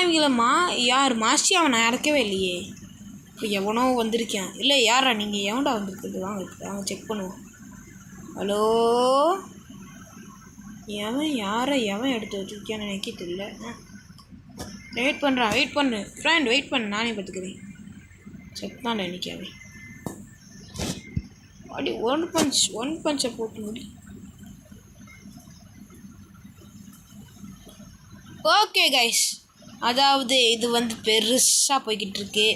இவங்கள யார் மாசி? அவனை இறக்கவே இல்லையே. இப்போ எவனோ வந்திருக்கேன். இல்லை யாரா நீங்கள்? எவன்டா வந்திருக்குது? வாங்க செக் பண்ணுவோம். ஹலோ, எவன் எடுத்து வச்சுருக்கேன்னு எனக்கே தெரியல. வெயிட் பண்ணு ஃப்ரெண்ட், வெயிட் பண்ணு, நானே பார்த்துக்கிறேன். செக் தான் நினைக்காவே. அப்படி ஒன் பஞ்சை போட்டு முடி. ஓகே கைஸ், அதாவது இது வந்து பெருசாக போய்கிட்டு இருக்கு.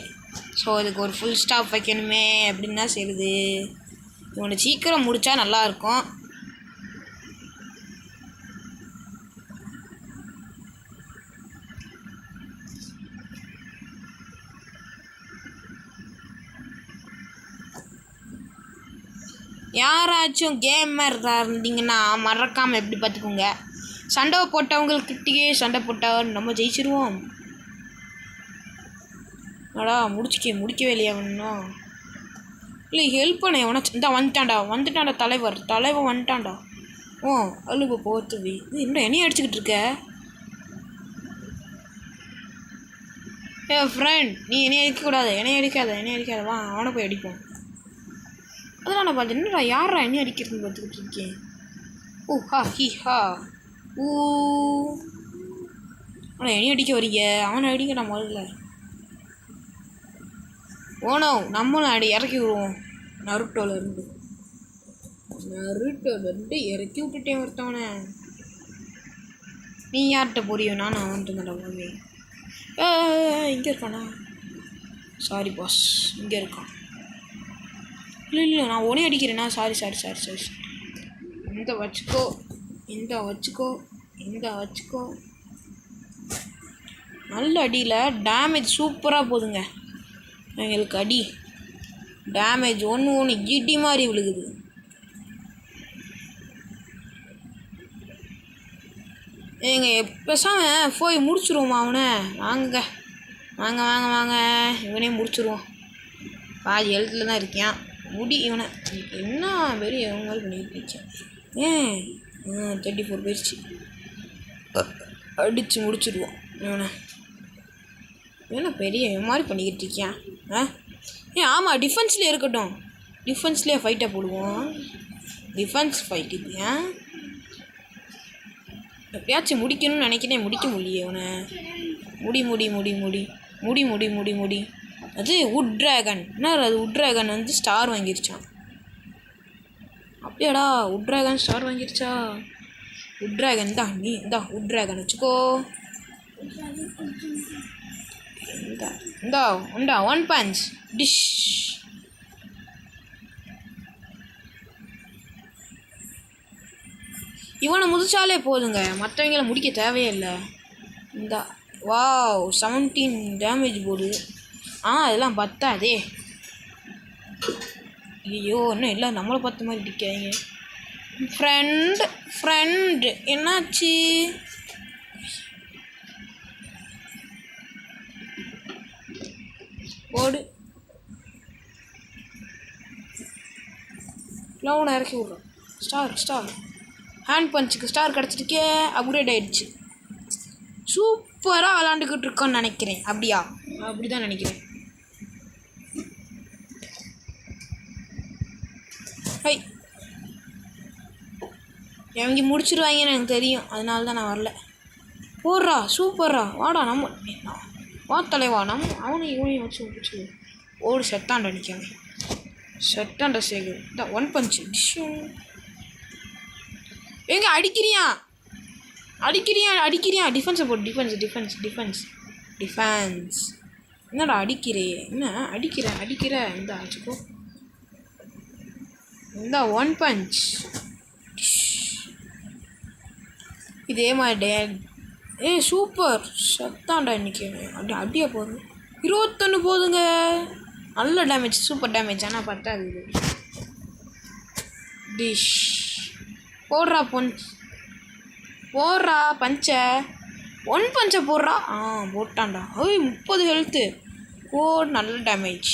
ஸோ இதுக்கு ஒரு ஃபுல் ஸ்டாப் வைக்கணுமே அப்படின்னு தான் செய்யுது. இவனை சீக்கிரம் முடித்தா நல்லாயிருக்கும். யாராச்சும் கேமர் இருந்தீங்கன்னா மறக்காமல் எப்படி பார்த்துக்கோங்க. சண்டை போட்டவங்கக்கிட்டேயே சண்டை போட்டால் நம்ம ஜெயிச்சிருவோம். முடிக்கவே இல்லையா ஒன்றும்? இல்லை ஹெல்ப் பண்ண எவனா? இந்த வந்துட்டான்டா தலைவர் வந்துட்டான்டா. அழுகு போத்துவி. இது இன்னும் என்னையும் அடிச்சுக்கிட்டு இருக்க? ஃப்ரெண்ட், நீ என்னைய அடிக்கக்கூடாது. என்னைய அடிக்காத. வா அவனை போய் அடிப்போம். அதெல்லாம் நான் பார்த்து என்னடா யாரா என்னையும் அடிக்கிறதுன்னு பார்த்துக்கிட்டு இருக்கேன். ஆனால் என்னையும் அடிக்க வரீங்க. அவனை அடிக்க நான் முதல்ல. நம்மளும் இறக்கி விடுவோம். நருட்டோலேருந்து இறக்கி விட்டுட்டேன் ஒருத்தவனை. நீ யார்கிட்ட போறியோ? நான் அவன்ட்டு நடவாங்க. இங்கே இருக்கானா? சாரி பாஸ், இங்கே இருக்கான். இல்லை நான் உடனே அடிக்கிறேன்னா? சாரி. இந்த வச்சுக்கோ. நல்ல அடியில் டேமேஜ் சூப்பராக போகுதுங்க எங்களுக்கு. அடி டேமேஜ் ஒன்று இடி மாதிரி விழுகுது. பேசாமல் போய் முடிச்சுருவோமா அவனை? வாங்க இவனே முடிச்சுருவோம். பாதி எழுத்துல தான் இருக்கான். இவனை என்ன பெரிய மாதிரி பண்ணிக்கிட்டு இருக்கேன். 34 போயிடுச்சு. அடித்து முடிச்சுடுவோம் இவனை. என்ன பெரிய மாதிரி பண்ணிக்கிட்டு இருக்கியான்? ஆமாம், டிஃபென்ஸ்லேயே இருக்கட்டும். டிஃபென்ஸ்லேயே ஃபைட்டை போடுவோம். டிஃபென்ஸ் ஃபைட் இல்லையா? எப்படியாச்சும் முடிக்கணும்னு நினைக்கிறேன். முடிக்க முடியல இவனை. முடி. அது வுட் ட்ராகன். என்ன அது? வுட் ட்ராகன் வந்து ஸ்டார் வாங்கிருச்சான். அப்படியாடா, வுட் ட்ராகன் ஸ்டார் வாங்கிருச்சா? வுட் ட்ராகன் தான். நீ இந்தா வுட் ட்ராகன் வச்சுக்கோ. இந்தா 1 பஞ்ச் டிஷ். இவனை முடிச்சாலே போதுங்க, மற்றவங்கள முடிக்க தேவையே இல்லை. இந்த வாவ் 17 டேமேஜ் போடு. அதெல்லாம் பத்தாதே. ஐயோ இன்னும் இல்லை நம்மளை பார்த்த மாதிரி அடிக்காங்க. ஃப்ரெண்ட் என்னாச்சு? ஓடு. க்ளவுனை இறக்கி விட்றோம். ஸ்டார் ஹேண்ட் பஞ்சுக்கு ஸ்டார் கிடச்சிருக்கே. அப்கிரேட் ஆகிடுச்சு. சூப்பராக விளாண்டுக்கிட்டு இருக்கோன்னு நினைக்கிறேன். அப்படியா? அப்படி தான் நினைக்கிறேன். ஹை எவங்க முடிச்சிருவாங்கன்னு எனக்கு தெரியும், அதனால தான் நான் வரல. போடுறா சூப்பர்ரா. வாடா நம்ம வா தலைவா. இவனையும் வச்சு முடிச்சு ஓடு. செத்தாண்ட நிற்காங்க. செட்டாண்ட சேகர் இந்த 1 பஞ்ச் எங்க அடிக்கிறியா? டிஃபென்ஸை போட்டு. டிஃபென்ஸ் என்னடா அடிக்கிறே? என்ன அடிக்கிற இந்த ஆச்சுக்கோ. இந்த 1 பஞ்ச் இதே மாதிரி. சூப்பர் செத்தாண்டா இன்னைக்கு. அடியா போதும். 21 போதுங்க. நல்ல டேமேஜ், சூப்பர் டேமேஜ். ஆனால் பத்தாது இது. டிஷ் போடுறா போடுறா பஞ்சை. 1 பஞ்சை போடுறா. போட்டான்டா. 30 ஹெல்த்து. நல்ல டேமேஜ்.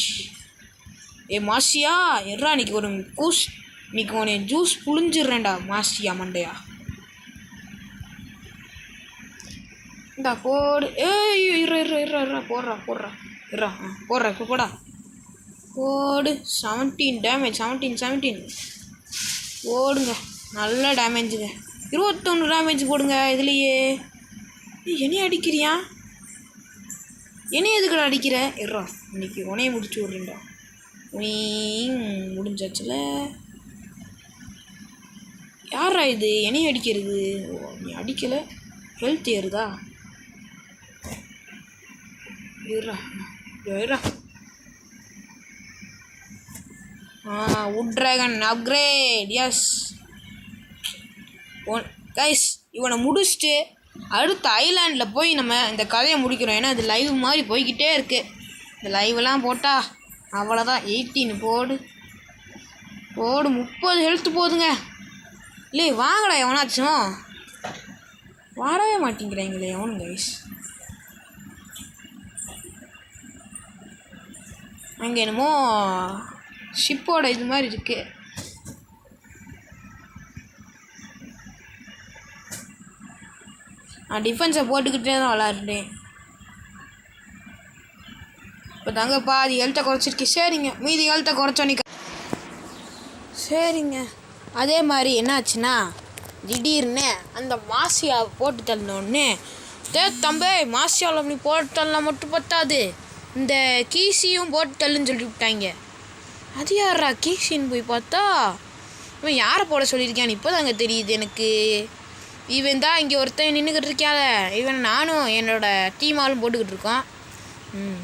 மாசியா எர்ரா இன்னைக்கு ஒரு இன்னைக்கு உன்னை ஜூஸ் புழிஞ்சிடுறேன்டா மாசியா மண்டையா. இந்தா போடு. போடுறா இப்போ போடா. போடு. 17 டேமேஜ். 17 போடுங்க. நல்ல டேமேஜுங்க. 21 டேமேஜ் போடுங்க இதுலேயே. என்னைய அடிக்கிறியா? என்னைய எதுக்கடா அடிக்கிற? இன்னைக்கு உனைய முடிச்சு விட்றேன்டா. முடிஞ்சாச்சுல. யாரா இது என்னைய அடிக்கிறது? நீ அடிக்கலை, ஹெல்த் ஏறுதா? Wood dragon upgrade. Yes guys, இவனை முடிச்சுட்டு அடுத்த ஐலாண்டில் போய் நம்ம இந்த கதையை முடிக்கிறோம். ஏன்னா இது லைவ் மாதிரி போய்கிட்டே இருக்குது. இந்த லைவெல்லாம் போட்டால் அவ்வளோதான். 18 போடு. 30 ஹெல்த்து போதுங்க. இல்லை வாங்கடா எவனாச்சும். வரவே மாட்டேங்கிறாங்களே எவனும் கைஸ். அங்கே என்னமோ ஷிப்போட இது மாதிரி இருக்குது. நான் டிஃபென்ஸை போட்டுக்கிட்டே தான் விளாட்றேன். இப்போ தாங்க பாதி ஹெல்த்தை குறைச்சிருக்கு. சரிங்க, மீதி ஹெல்த்தை குறைச்சோன்னே. சரிங்க, அதே மாதிரி என்னாச்சுன்னா திடீர்னு அந்த மாசியாவை போட்டு தள்ளினோடனே தம்பி மாசியாவில் அப்படி போட்டு தள்ளனா மட்டும் பத்தாது, இந்த கீசியும் போட்டு தள்ளுன்னு சொல்லி விட்டாங்க. அது யாரா கீசின்னு போய் பார்த்தா இவன் யாரை போட சொல்லியிருக்கான்னு இப்போ தாங்க தெரியுது எனக்கு. இவன் தான் இங்கே ஒருத்தன் நின்றுக்கிட்டு இருக்காத. இவன் நானும் என்னோட டீம் ஆளும் போட்டுக்கிட்டு இருக்கோம்.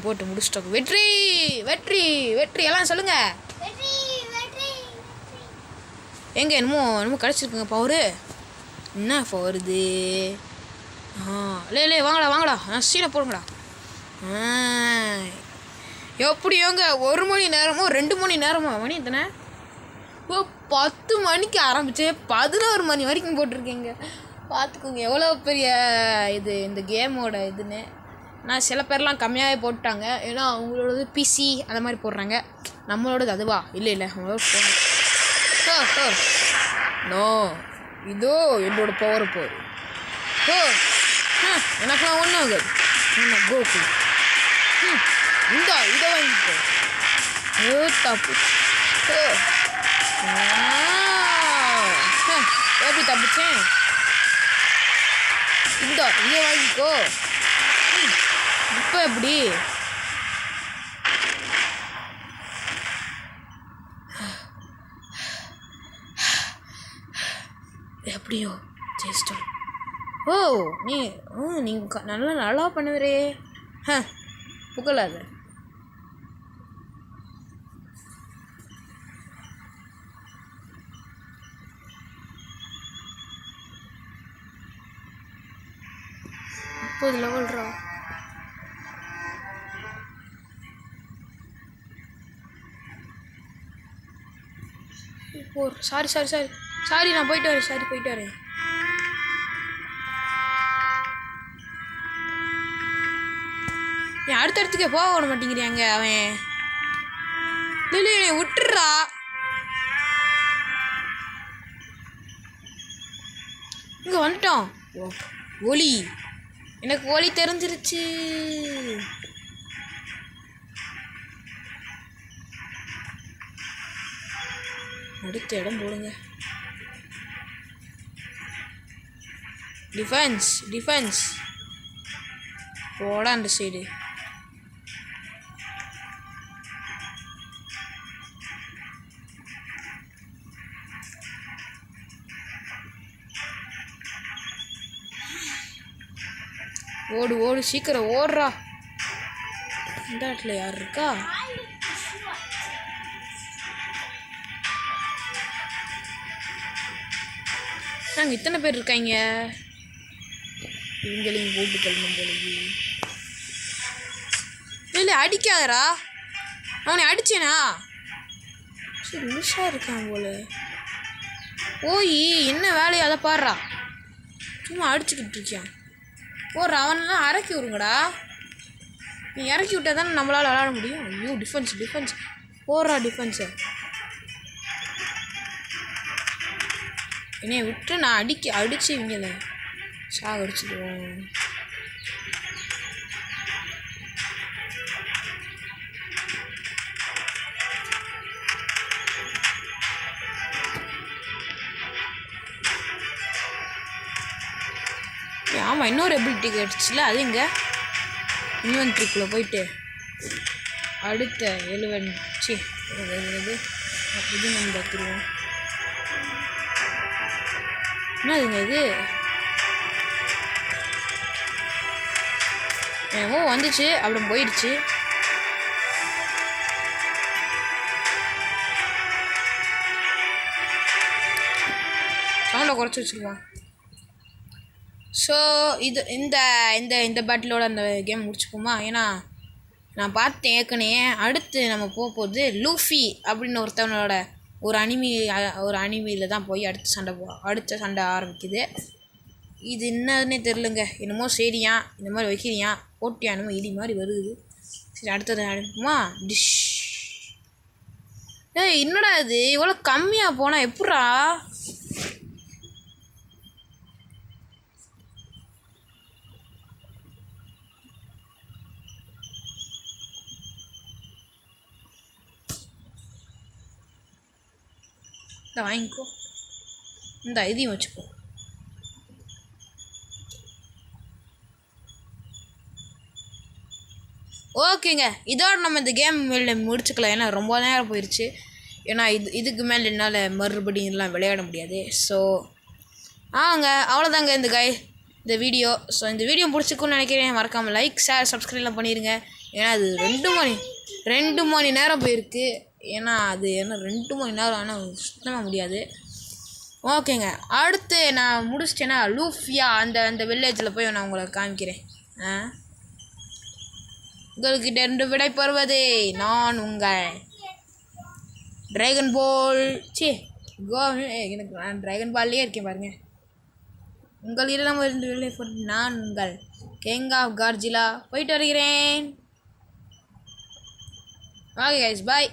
போட்டு முடிச்சிட்டோம். வெற்றி வெற்றி வெற்றி எல்லாம் சொல்லுங்கள். எங்கே என்னமோ கிடச்சிருக்குங்க பவரு. என்ன பவர் இது? இல்லை வாங்கடா சீனை போடுங்கடா. எப்படியோங்க 1 மணி நேரமோ 2 மணி நேரமோ மணி எத்தனை? 10 மணிக்கு ஆரம்பித்தேன் 11 மணி வரைக்கும் போட்டிருக்கேங்க. பார்த்துக்கோங்க எவ்வளோ பெரிய இது இந்த கேமோட இதுன்னு. நான் சில பேர்லாம் கம்மியாகவே போட்டாங்க. ஏன்னா அவங்களோடது பிசி அந்த மாதிரி போடுறாங்க. நம்மளோடது அதுவா? இல்லை அவங்களோட போகணும். நோ, இதோ என்னோட பவர் போர். எனக்குலாம் ஒன்றும் ஆகாது. கோகு இதை வாங்கிப்போ. தப்பு. எப்படி தப்பிச்சேன்? இதை வாங்கிக்கோ. இப்போ எப்படி? எப்படியோ ஜெயிச்சிட்டோம். நீங்கள் நல்லா பண்ணுவரே. புகழாத. 30 லெவல்ரா. சாரி சாரி சாரி சாரி, நான் போயிட்டு வரேன். சாரி, போயிட்டு வரேன். ஏன் அடுத்தடுத்துக்கே போக விட மாட்டேங்கிறாங்க அவன். இல்லை விட்டுறா. இங்கே வந்துட்டோம். ஒலி, எனக்கு ஒலி தெரிஞ்சிருச்சு. அடுத்த இடம் போடுங்க. டிஃபென்ஸ் டிஃபென்ஸ் போடா அந்த சைடு. ஓடு ஓடு, சீக்கிரம் ஓடுறா. இந்த இடத்துல யார் இருக்கா? நாங்கள் இத்தனை பேர் இருக்காங்க. இவங்களையும் போட்டு கலணும் போலது. இல்லை அடிக்காதரா. அவனை அடிச்சேனா? சரி, லூஸாக இருக்கான் போல. ஓய், என்ன வேலையை அதை பாடுறா. சும்மா அடிச்சுக்கிட்டு இருக்கியான். போடுற அவனெல்லாம் இறக்கி விடுங்கடா. நீ இறக்கி விட்டா தானே நம்மளால் விளாட முடியும். ஐயோ, டிஃபென்ஸ் டிஃபென்ஸ் போடுறா. டிஃபென்ஸை என்னைய விட்டு நான் அடிச்சு இவங்கள சாகடிச்சிடுவோம். ஆமாம், இன்னொரு எபிலிட்டி கிடச்சில. அது எங்கே? இன்வென்ட்ரிக்குள்ளே போயிட்டு அடுத்த 11 இது நம்ம பார்த்துருவோம். என்னதுங்க இது? என்னமோ வந்துச்சு, அப்படி போயிடுச்சு. சவுண்டை குறைச்சி வச்சுருவான். ஸோ இது இந்த இந்த இந்த பேட்டிலோட அந்த கேம் முடிச்சுப்போமா? ஏன்னா நான் பார்த்தேன் ஏற்கனவே. அடுத்து நம்ம போகும்போது லூஃபி அப்படின்னு ஒருத்தவனோட ஒரு அனிமியில் தான் போய் அடுத்த சண்டை ஆரம்பிக்குது. இது என்னதுன்னே தெரிலங்க. என்னமோ சரியா இந்த மாதிரி வைக்கிறியா போட்டியா, என்னமோ இடி மாதிரி வருது. சரி, அடுத்தது அனுப்புமா? டிஷ். என்னடா இது இவ்வளோ கம்மியாக போனால் எப்பட்றா? இந்த வாங்கிக்கோ, இந்த இதையும் வச்சுக்கோ. ஓகேங்க, இதோட நம்ம இந்த கேம் முடிச்சுக்கலாம். ஏன்னா ரொம்ப நேரம் போயிடுச்சு. ஏன்னா இதுக்கு மேலே என்னால் மறுபடியும்லாம் விளையாட முடியாது. ஸோ அவ்வளோதாங்க இந்த வீடியோ. ஸோ இந்த வீடியோ பிடிச்சிக்குன்னு நினைக்கிறேன். மறக்காமல் லைக், ஷேர், சப்ஸ்கிரைப்லாம் பண்ணிடுங்க. ஏன்னா அது 2 மணி நேரம் போயிருக்கு. ஏன்னா 2 மணி நேரம் ஆனால் சுத்தமாக முடியாது. ஓகேங்க, அடுத்து நான் முடிச்சிட்டேன்னா லூஃபியா அந்த வில்லேஜில் போய் நான் உங்களை காமிக்கிறேன். உங்கள்கிட்ட 2 விடை பெறுவது நான் உங்கள் ட்ராகன் பால். எனக்கு நான் ட்ராகன் பால்லே இருக்கேன் பாருங்கள். உங்களிடம் 2 விடை பெறுவது நான் உங்கள் கிங் ஆஃப் கார்ஜிலா. போயிட்டு வருகிறேன். ஓகே கைஸ், பாய்.